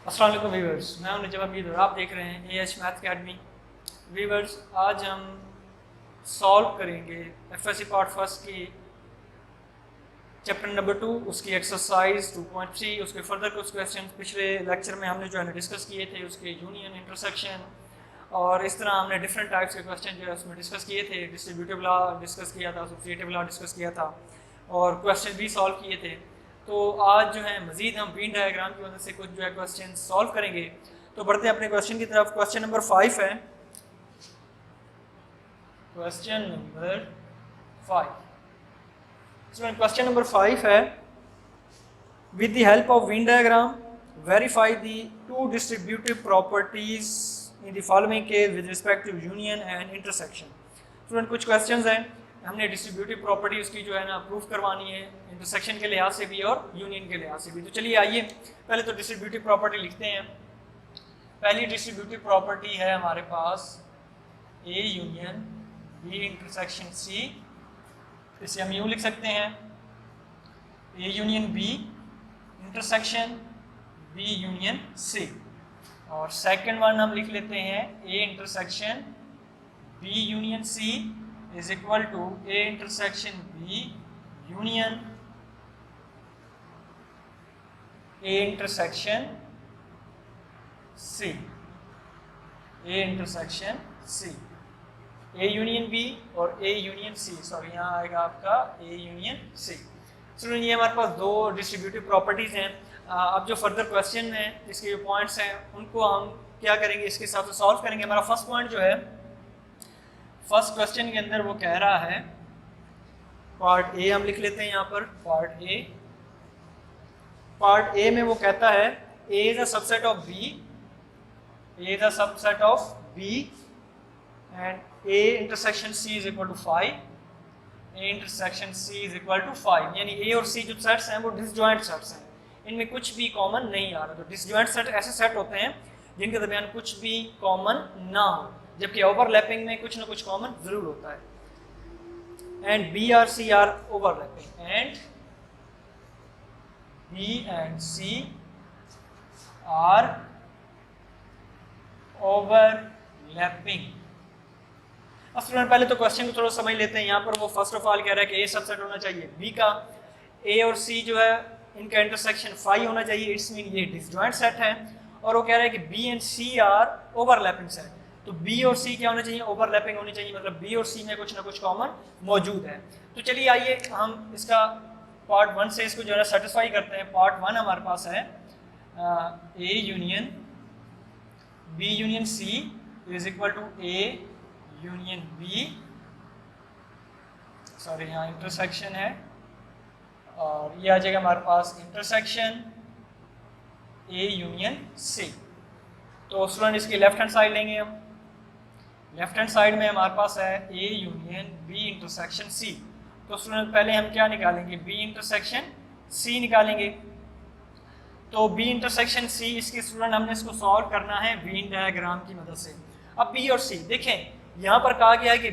अस्सलाम वालेकुम व्यूअर्स, मैं हूं नजब हमीद और आप देख रहे हैं एएच मैथ अकेडमी। व्यूअर्स, आज हम सॉल्व करेंगे एफएससी पार्ट फर्स्ट की चैप्टर नंबर 2, उसकी एक्सरसाइज 2.3। उसके फर्दर कुछ क्वेश्चन पिछले लेक्चर में हमने जो है डिस्कस किए थे, उसके यूनियन, इंटरसेक्शन और इस तरह हमने डिफरेंट टाइप्स के क्वेश्चन जो है उसमें डिस्कस किए थे। डिस्ट्रीब्यूटिव लॉ डिस्कस किया था, एसोसिएटिव लॉ डिस्कस किया था और क्वेश्चन भी सॉल्व किए थे। तो आज जो है मज़ीद हम वेन डायग्राम की मदद से कुछ जो है क्वेश्चन सॉल्व करेंगे। तो बढ़ते हैं अपने क्वेश्चन की तरफ। क्वेश्चन नंबर 5 है। क्वेश्चन नंबर 5 क्वेश्चन नंबर 5 है, with the help of Venn diagram verify the two distributive properties in the following case with respect to union and intersection. Student, कुछ क्वेश्चंस हैं, हमने डिस्ट्रीब्यूटिव प्रॉपर्टी उसकी जो है ना proof करवानी है, इंटरसेक्शन के लिहाज से भी और यूनियन के लिहाज से भी। तो चलिए आइए पहले तो डिस्ट्रीब्यूटिव प्रॉपर्टी लिखते हैं। पहली डिस्ट्रीब्यूटिव प्रॉपर्टी है हमारे पास A union B intersection C. इसे हम यूँ लिख सकते हैं, A union B intersection B union C. और सेकंड वन हम लिख लेते हैं A intersection B union C is equal to A intersection B union A intersection C. A intersection C, A union B और ए यूनियन सी, सॉरी यहाँ आएगा आपका ए union सी। Student, ये हमारे पास दो डिस्ट्रीब्यूटिव प्रॉपर्टीज हैं। अब जो फर्दर क्वेश्चन हैं, इसके जो पॉइंट्स हैं, उनको हम क्या करेंगे, इसके हिसाब से सॉल्व करेंगे। हमारा फर्स्ट पॉइंट जो है, फर्स्ट क्वेश्चन के अंदर वो कह रहा है, पार्ट ए हम लिख लेते हैं यहाँ पर। पार्ट ए में वो कहता है A is a subset of B, A is a subset of B and A intersection C is equal to 5, A intersection C is equal to 5। यानी ए और सी जो सेट्स हैं वो डिसजॉइंट सेट्स हैं, इनमें कुछ भी कॉमन नहीं आ रहा। तो डिसजॉइंट सेट ऐसे सेट होते हैं जिनके दरमियान कुछ भी कॉमन ना हो, जबकि ओवरलैपिंग में कुछ ना कुछ कॉमन जरूर होता है। And B are C are overlapping, and B and C are overlapping. अब स्टूडेंट, पहले तो क्वेश्चन को थोड़ा समझ लेते हैं। यहाँ पर वो फर्स्ट ऑफ ऑल कह रहा है कि ए सबसेट होना चाहिए बी का, ए और सी जो है इनका इंटरसेक्शन 5 होना चाहिए, इट्स मीन ये डिसजॉइंट सेट है। और वो कह रहा है कि B and C are overlapping set. तो बी और सी क्या होना चाहिए, ओवरलैपिंग होनी चाहिए, मतलब बी और सी में कुछ ना कुछ कॉमन मौजूद है। तो चलिए आइए हम इसका पार्ट 1 से इसको जो है सेटिस्फाई करते हैं। पार्ट 1 हमारे पास है A union B union C is equal to A union B, sorry यहाँ इंटरसेक्शन है, और ये आ जाएगा हमारे पास इंटरसेक्शन ए यूनियन सी। तो स्टूडेंट, इसकी लेफ्ट हैंड साइड लेंगे हम। लेफ्ट हैंड साइड में हमारे पास है A union B intersection C. तो स्टूडेंट, पहले हम क्या निकालेंगे, बी इंटरसेक्शन सी निकालेंगे। तो बी इंटरसेक्शन सी, इसके स्टूडेंट हमने इसको सॉल्व करना है वेन डायग्राम की मदद से। अब बी और सी देखें, यहाँ पर कहा गया है कि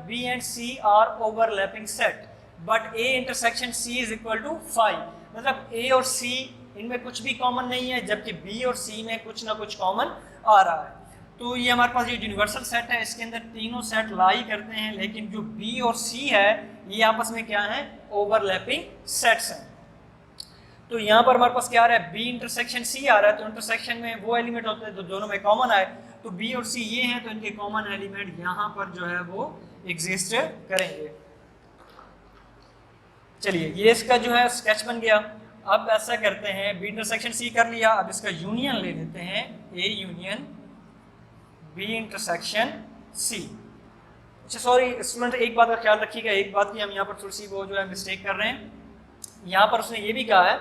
B and C are overlapping set, but A intersection C is equal to 5। मतलब ए और सी इनमें कुछ भी कॉमन नहीं है, जबकि बी और सी में कुछ ना कुछ कॉमन आ रहा है। तो ये हमारे पास ये यूनिवर्सल सेट है, इसके अंदर तीनों सेट लाई करते हैं, लेकिन जो बी और सी है ये आपस में क्या है, ओवरलैपिंग सेट्स हैं। तो यहाँ पर हमारे पास क्या आ रहा है, बी इंटरसेक्शन सी आ रहा है। तो इंटरसेक्शन में वो एलिमेंट होते हैं तो दोनों में कॉमन आए। तो बी और सी ये हैं, तो इनके कॉमन एलिमेंट यहाँ पर जो है वो एग्जिस्ट करेंगे। चलिए, ये इसका जो है स्केच बन गया। अब ऐसा करते हैं, बी इंटरसेक्शन सी कर लिया, अब इसका यूनियन ले लेते हैं, A union B intersection C. अच्छा सॉरी स्टूडेंट, एक बात का ख्याल रखिएगा, एक बात की हम यहाँ पर थोड़ी सी वो जो है मिस्टेक कर रहे हैं। यहाँ पर उसने ये भी कहा है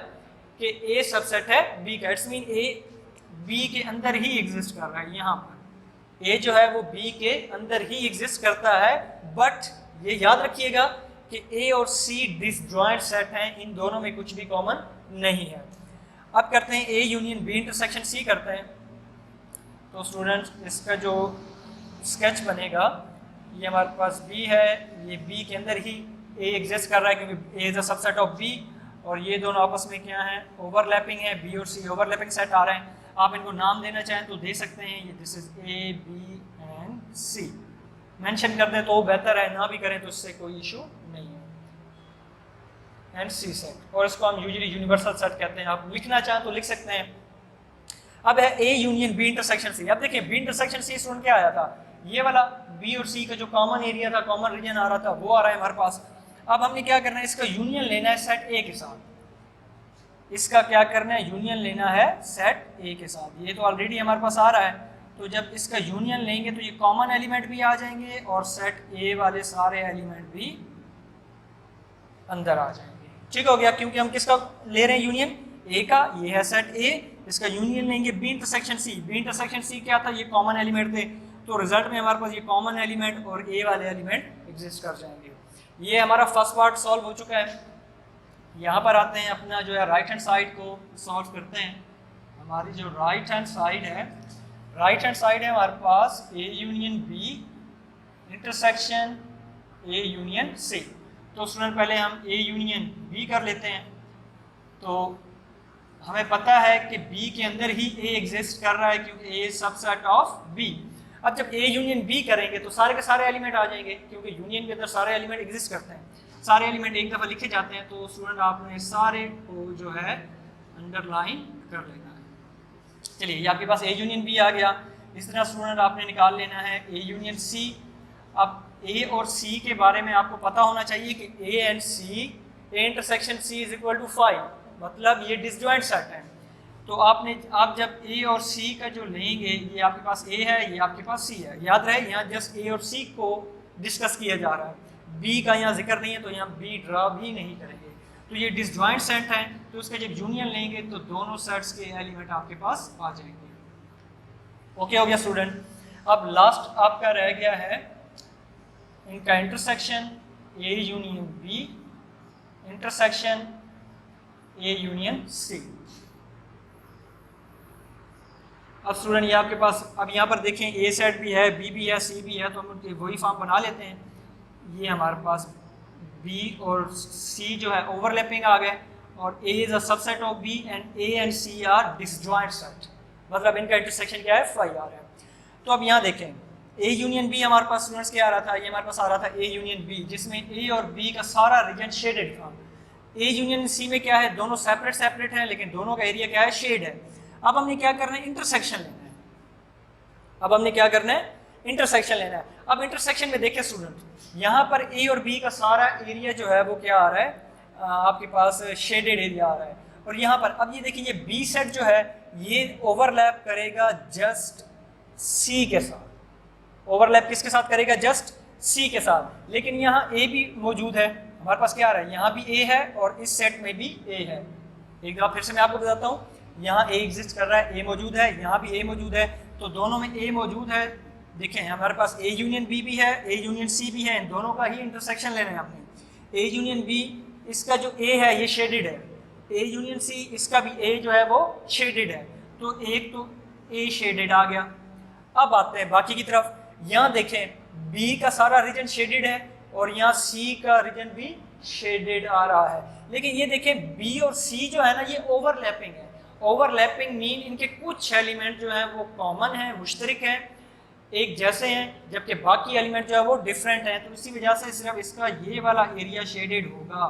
कि ए सबसेट है बी का, इट्स मीन ए बी के अंदर ही एग्जिस्ट कर रहा है। यहाँ पर ए जो है वो बी के अंदर ही एग्जिस्ट करता है, बट ये याद रखिएगा कि ए और सी डिसजॉइंट सेट हैं, इन दोनों में कुछ भी कॉमन नहीं है। अब करते हैं A union B intersection C करते हैं। तो स्टूडेंट्स, इसका जो स्केच बनेगा, ये हमारे पास बी है, ये बी के अंदर ही ए एग्जिस्ट कर रहा है क्योंकि A is a subset of B, और ये दोनों आपस में क्या है, ओवरलैपिंग है, बी और सी ओवरलैपिंग सेट आ रहे हैं। आप इनको नाम देना चाहें तो दे सकते हैं, ये this is A B and C mention कर दें तो बेहतर है, ना भी करें तो इससे कोई इशू नहीं है। एंड सी सेट, और इसको हम यूजुअली यूनिवर्सल सेट कहते हैं, आप लिखना चाहें तो लिख सकते हैं। अब है A union B intersection C. अब देखिए बी इंटरसेक्शन सी स्टूडेंट क्या आया था, ये वाला बी और सी का जो कॉमन एरिया था, कॉमन रीजन आ रहा था, वो आ रहा है हमारे पास। अब हमने क्या करना है, इसका यूनियन लेना है सेट ए के साथ। इसका क्या करना है, यूनियन लेना है सेट ए के साथ। ये तो ऑलरेडी हमारे पास आ रहा है, तो जब इसका यूनियन लेंगे तो ये कॉमन एलिमेंट भी आ जाएंगे और सेट ए वाले सारे एलिमेंट भी अंदर आ जाएंगे। ठीक हो गया, क्योंकि हम किसका ले रहे हैं यूनियन, ए का, ये है सेट ए, इसका यूनियन लेंगे B intersection C. B intersection C क्या था, ये कॉमन एलिमेंट थे, तो रिजल्ट में हमारे पास ये कॉमन एलिमेंट और ए वाले एलिमेंट एग्जिस्ट कर जाएंगे। ये हमारा फर्स्ट पार्ट सॉल्व हो चुका है। यहाँ पर आते हैं, अपना जो है राइट हैंड साइड को सॉल्व करते हैं। हमारी जो राइट हैंड साइड है, राइट हैंड साइड है हमारे पास A union B intersection A union C. तो स्टूडेंट पहले हम ए यूनियन बी कर लेते हैं। तो हमें पता है कि बी के अंदर ही ए एग्जिस्ट कर रहा है, क्योंकि ए सबसेट ऑफ बी। अब जब ए यूनियन बी करेंगे तो सारे के सारे एलिमेंट आ जाएंगे, क्योंकि यूनियन के अंदर सारे एलिमेंट एग्जिस्ट करते हैं, सारे एलिमेंट एक दफ़ा लिखे जाते हैं। तो स्टूडेंट आपने सारे को जो है अंडरलाइन कर लेना है। चलिए, ये आपके पास ए यूनियन बी आ गया। इस तरह स्टूडेंट आपने निकाल लेना है ए यूनियन सी। अब ए और सी के बारे में आपको पता होना चाहिए कि A and C, A intersection C is equal to 5, मतलब ये डिसजॉइंट सेट है। तो आप जब ए और सी का जो लेंगे, ये आपके पास ए है, ये आपके पास सी है, याद रहे यहाँ जस्ट ए और सी को डिस्कस किया जा रहा है, बी का यहाँ जिक्र नहीं है, तो यहाँ बी ड्रा भी नहीं करेंगे। तो ये डिसजॉइंट सेट है, तो उसका जब यूनियन लेंगे तो दोनों सेट्स के एलिमेंट आपके पास आ जाएंगे। ओके हो गया स्टूडेंट। अब लास्ट आपका रह गया है इनका intersection A union B intersection A union C. अब स्टूडेंट ये आपके पास, अब यहाँ पर देखें ए सेट भी है, बी भी है, सी भी है, तो हम वही फॉर्म बना लेते हैं। ये हमारे पास बी और सी जो है ओवरलैपिंग आ गए, और A is a subset of B and A and C are disjoint set, मतलब इनका इंटरसेक्शन क्या है, 5 आ रहा है। तो अब यहाँ देखें ए यूनियन बी हमारे पास स्टूडेंट्स क्या आ रहा था, ये हमारे पास आ रहा था ए यूनियन बी, जिसमें ए और बी का सारा रीजन शेडेड था। ए यूनियन सी में क्या है, दोनों सेपरेट सेपरेट हैं, लेकिन दोनों का एरिया क्या है, शेड है। अब हमने क्या करना है, इंटरसेक्शन लेना है। अब हमने क्या करना है, इंटरसेक्शन लेना है। अब इंटरसेक्शन में देखिए स्टूडेंट, यहाँ पर ए और बी का सारा एरिया जो है वो क्या आ रहा है, आपके पास शेडेड एरिया आ रहा है। और यहाँ पर अब ये देखिए, ये बी सेट जो है ये ओवरलैप करेगा जस्ट सी के साथ। ओवरलैप किसके साथ करेगा, जस्ट सी के साथ। लेकिन यहाँ ए भी मौजूद है, हमारे पास क्या आ रहा है, यहाँ भी ए है और इस सेट में भी ए है। एक बार फिर से मैं आपको बताता हूँ, यहाँ ए एग्जिस्ट कर रहा है, ए मौजूद है, यहाँ भी ए मौजूद है, तो दोनों में ए मौजूद है। देखें हमारे पास ए यूनियन बी भी है, ए यूनियन सी भी है, इन दोनों का ही इंटरसेक्शन लेना है आपने। ए यूनियन बी, इसका जो ए है ये शेडेड है, ए यूनियन सी, इसका भी ए जो है वो शेडेड है, तो एक तो ए शेडेड आ गया। अब आते हैं बाकी की तरफ, यहाँ देखें बी का सारा रीजन शेडेड है और यहाँ सी का रीजन भी शेडेड आ रहा है। लेकिन ये देखें बी और सी जो है ना, ये ओवरलैपिंग है। ओवरलैपिंग मीन इनके कुछ एलिमेंट जो हैं वो कॉमन हैं, मुश्तरक हैं, एक जैसे हैं, जबकि बाकी एलिमेंट जो है वो डिफरेंट हैं। तो इसी वजह से सिर्फ इसका ये वाला एरिया शेडेड होगा,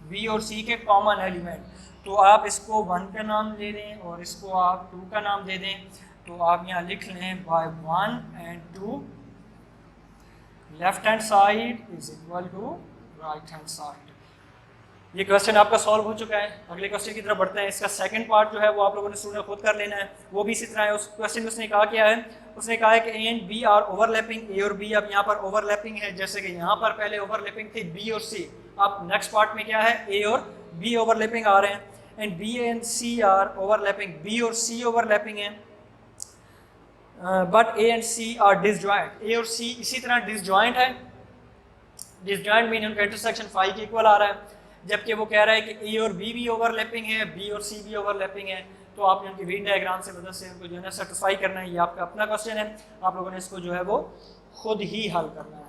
बी और सी के कॉमन एलिमेंट। तो आप इसको 1 का नाम दे दें और इसको आप 2 का नाम दे दें। तो आप यहाँ लिख लें by 1 and 2, left hand side is equal to right hand side. ये क्वेश्चन आपका सॉल्व हो चुका है। अगले क्वेश्चन की तरफ बढ़ते हैं। इसका सेकंड पार्ट जो है वो आप लोगों ने स्टूडेंट खुद कर लेना है, वो भी इसी तरह है। उस क्वेश्चन में उसने कहा क्या है, उसने कहा है कि A and B are overlapping, A और बी अब यहाँ पर ओवरलैपिंग है, जैसे कि यहाँ पर पहले ओवरलैपिंग थी बी और सी। अब नेक्स्ट पार्ट में क्या है, ए और बी ओवरलैपिंग आ रहे हैं, and B and C are overlapping, B और सी ओवरलैपिंग है, but A and C are disjoint. A और सी इसी तरह डिसजॉइंट है, डिसजॉइंट मीन उनका इंटरसेक्शन 5 के इक्वल आ रहा है। जबकि वो कह रहा है कि ए और बी भी ओवरलैपिंग है, बी और सी भी ओवरलैपिंग है। तो आपने उनकी वेन डायग्राम से मदद से उनको जो है ना सेटिस्फाई करना है। ये आपका अपना क्वेश्चन है, आप लोगों ने इसको जो है वो खुद ही हल करना है।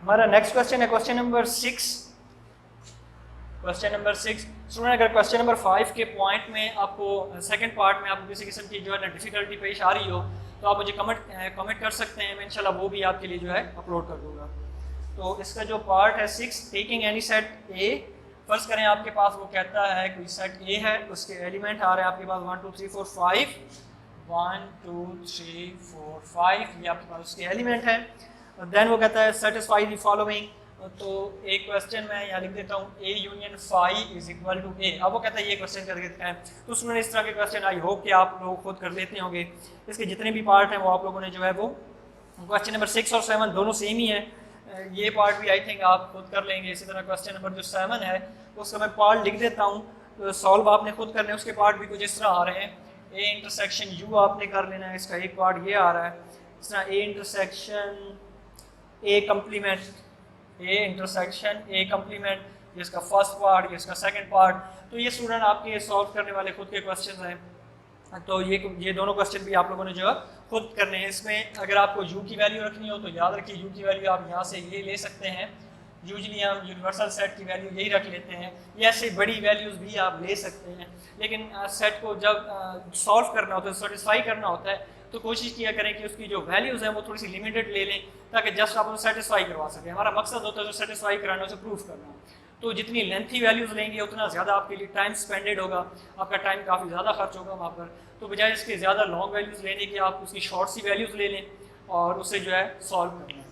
हमारा नेक्स्ट क्वेश्चन है question number 6। Question number 6 student, अगर क्वेश्चन नंबर 5 के पॉइंट में आपको सेकंड पार्ट में आपको किसी किस्म की जो है ना डिफिकल्टी पेश आ रही हो तो आप मुझे कमेंट कर सकते हैं, मैं इंशाल्लाह वो भी आपके लिए जो है अपलोड कर दूंगा। तो इसका जो पार्ट है 6, टेकिंग एनी सेट ए, फर्ज करें आपके पास वो कहता है कोई सेट ए है, उसके एलिमेंट आ रहे हैं आपके पास 1 2 3 4 5, 1 2 3 4 5, ये आपके पास उसके एलिमेंट है। देन वो कहता है सेटिस्फाई द फॉलोइंग, तो एक क्वेश्चन मैं यहाँ लिख देता हूँ A union phi is equal to A. अब वो कहता है ये क्वेश्चन कर देते हैं। तो स्टूडेंट इस तरह के क्वेश्चन आई होप कि आप लोग खुद कर लेते होंगे। इसके जितने भी पार्ट हैं वो आप लोगों ने जो है वो क्वेश्चन नंबर 6 और 7 दोनों सेम ही है, ये पार्ट भी आई थिंक आप खुद कर लेंगे। इसी तरह क्वेश्चन नंबर जो 7 है उसका मैं पार्ट लिख देता हूँ, तो सॉल्व आपने खुद करने हैं। उसके पार्ट भी कुछ इस तरह आ रहे हैं, ए इंटरसेक्शन यू आपने कर लेना है, इसका एक पार्ट ये आ रहा है। इस तरह A intersection A complement, A intersection A complement, ये इसका फर्स्ट पार्ट, ये इसका सेकंड पार्ट। तो ये स्टूडेंट आपके सॉल्व करने वाले खुद के क्वेश्चंस हैं। तो ये दोनों क्वेश्चन भी आप लोगों ने जो है खुद करने हैं। इसमें अगर आपको यू की वैल्यू रखनी हो तो याद रखिए यू की वैल्यू आप यहाँ से ये ले सकते हैं। यूजली हम यूनिवर्सल सेट की वैल्यू यही रख लेते हैं, या ऐसे बड़ी वैल्यूज़ भी आप ले सकते हैं। लेकिन सेट को जब सॉल्व करना होता है, सेटिस्फाई करना होता है, तो कोशिश किया करें कि उसकी जो वैल्यूज़ हैं वो थोड़ी सी लिमिटेड ले लें, ताकि जस्ट आप उसे सेटिस्फाई करवा सकें। हमारा मकसद होता है जो सेटिस्फाई कराना, उसे प्रूफ करना। तो जितनी लेंथी वैल्यूज़ लेंगे उतना ज़्यादा आपके लिए टाइम स्पेंडेड होगा, आपका टाइम काफ़ी ज़्यादा खर्च होगा वहाँ पर। तो बजाय इसके ज़्यादा लॉन्ग वैल्यूज़ लेने के आप उसकी शॉर्ट सी वैल्यूज़ ले लें और उसे जो है सॉल्व करना।